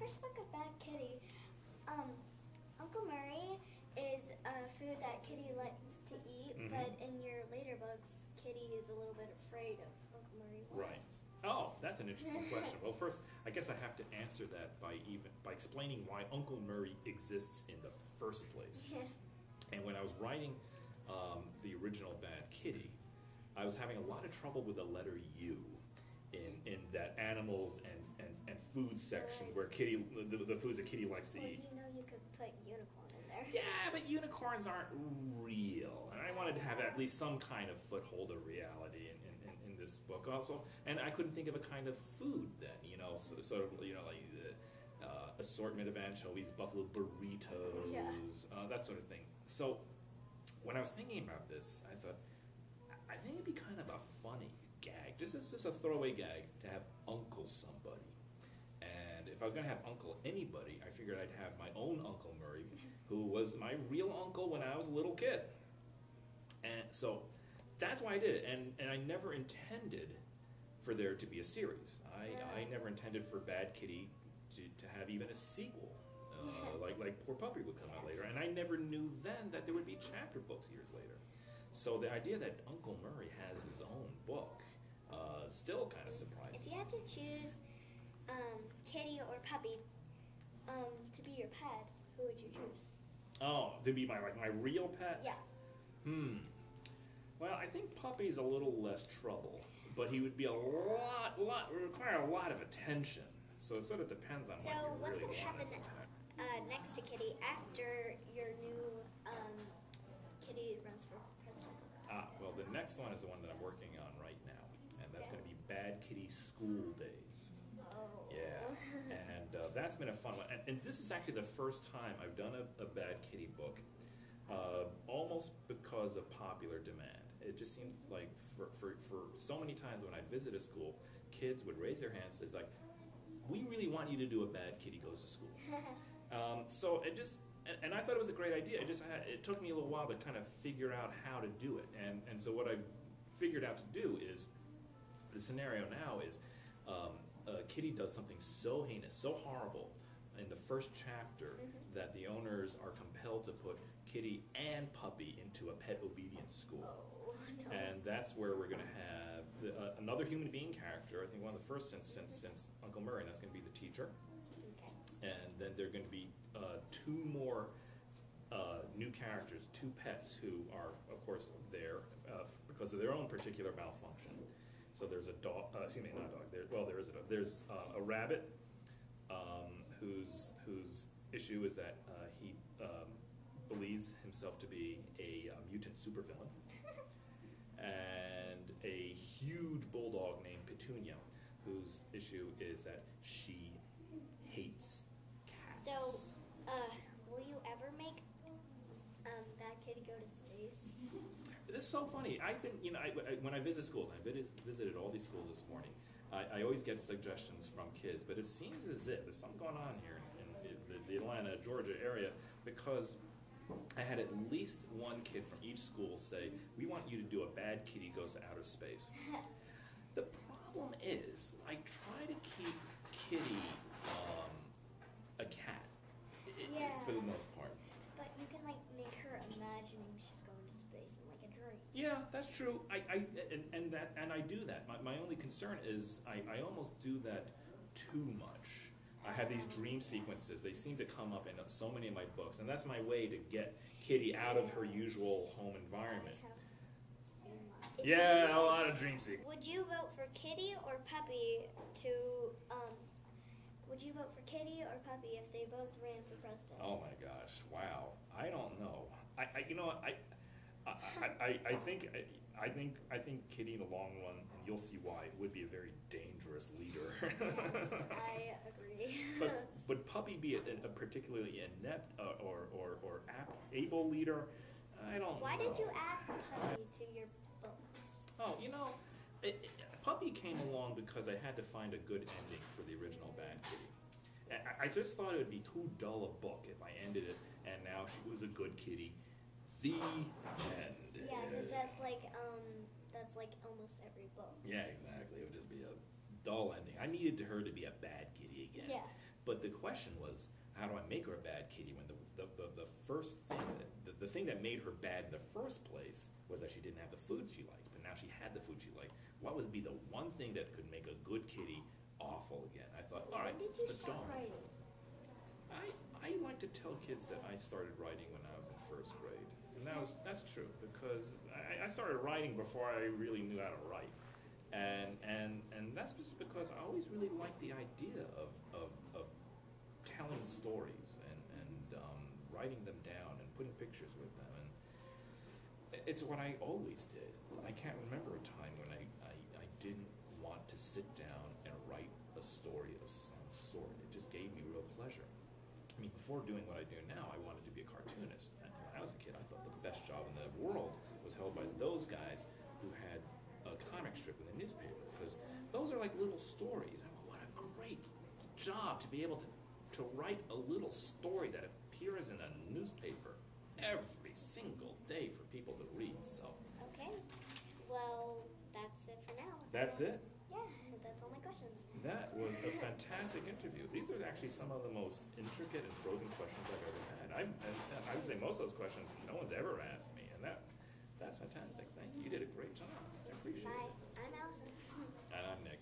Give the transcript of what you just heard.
first book of Bad Kitty, Uncle Murray is a food that Kitty likes to eat, but in your later books, Kitty is a little bit afraid of Uncle Murray. Right. Oh, that's an interesting question. Well, first, I guess I have to answer that by explaining why Uncle Murray exists in the first place. And when I was writing the original Bad Kitty, I was having a lot of trouble with the letter U in that animals and food section where Kitty the foods that Kitty likes to eat. You know, you could put unicorn in there. Yeah, but unicorns aren't real, and I wanted to have at least some kind of foothold of reality in this book also. And I couldn't think of a kind of food then, you know, sort of, you know, like the assortment of anchovies, buffalo burritos, that sort of thing. So when I was thinking about this, I thought, I think it'd be kind of a funny gag, just a throwaway gag, to have Uncle somebody. And if I was going to have Uncle anybody, I figured I'd have my own Uncle Murray, who was my real uncle when I was a little kid. And so that's why I did it. And I never intended for there to be a series. I never intended for Bad Kitty to have even a sequel, like Poor Puppy would come out later. And I never knew then that there would be chapter books years later. So the idea that Uncle Murray has his own book still kind of surprises me. If you had to choose Kitty or Puppy to be your pet, who would you choose? Oh, to be my real pet? Yeah. Well, I think Puppy's a little less trouble, but he would be require a lot of attention. So it sort of depends on what you really want. So what's going to happen next to Kitty after your new Kitty runs for president? Well, the next one is the one that I'm working on right now, and that's going to be Bad Kitty School Days. Oh. Yeah, and that's been a fun one. And this is actually the first time I've done a Bad Kitty book, almost because of popular demand. It just seems like for so many times when I'd visit a school, kids would raise their hands and say, like, we really want you to do a Bad Kitty Goes to School. So it just... And I thought it was a great idea. It took me a little while to kind of figure out how to do it. And so what I figured out to do is, the scenario now is, Kitty does something so heinous, so horrible in the first chapter that the owners are compelled to put Kitty and Puppy into a pet obedience school. Oh, no. And that's where we're going to have another human being character, I think one of the first since Uncle Murray, and that's going to be the teacher. And then there are going to be two more new characters, two pets who are, of course, there because of their own particular malfunction. So there's a dog, excuse me, not a dog. There is a dog. There's a rabbit whose issue is that he believes himself to be a mutant supervillain, and a huge bulldog named Petunia, whose issue is that she hates cats. So, will you ever make Bad Kitty go to space? It's so funny. I've been, you know, when I visit schools, I visited all these schools this morning. I always get suggestions from kids, but it seems as if there's something going on here in the Atlanta, Georgia area, because I had at least one kid from each school say, we want you to do a Bad Kitty Goes to Outer Space. The problem is, I try to keep Kitty a cat, for the most part. But you can, like, make her imagining she's going to space in, like, a dream. Yeah, that's true. And I do that. My only concern is I almost do that too much. I have these dream sequences. They seem to come up in so many of my books, and that's my way to get Kitty out of her usual home environment. Yeah, a lot of dream sequences. Would you vote for Kitty or Puppy to, would you vote for Kitty or Puppy if they both ran for president? Oh my gosh! Wow. I don't know. You know what? I think Kitty in the long run, and you'll see why, would be a very dangerous leader. Yes, I agree. But Puppy be a particularly inept or able leader? I don't know. Why did you add Puppy to your books? Oh, you know, Puppy came along because I had to find a good ending for the original Bad Kitty. I just thought it would be too dull a book if I ended it, and now she was a good kitty. The end. Yeah, because that's like almost every book. Yeah, exactly. It would just be a dull ending. I needed her to be a bad kitty again. Yeah. But the question was, how do I make her a bad kitty when the first thing, the thing that made her bad in the first place was that she didn't have the food she liked. But now she had the food she liked. What would be the one thing that could make a good kitty awful again? I thought, all right, When did you the start dog. writing? I like to tell kids that I started writing when I was in first grade. And that's true, because I started writing before I really knew how to write. And that's just because I always really liked the idea of telling stories and writing them down and putting pictures with them. And it's what I always did. I can't remember a time when I didn't want to sit down and write a story of some sort. It just gave me real pleasure. I mean, before doing what I do now, I wanted to be a cartoonist. And when I was a kid, I thought the best job in the world was held by those guys who had a comic strip in the newspaper, because those are like little stories. I mean, what a great job to be able to write a little story that appears in a newspaper every single day for people to read. So Okay. Well, that's it for now. that's it. Yeah, that's all my questions. That was a fantastic interview. These are actually some of the most intricate and probing questions I've ever had. I would say most of those questions no one's ever asked me, and that's fantastic. Thank you. You did a great job. I appreciate Bye. it. I'm Allison. And I'm Nick.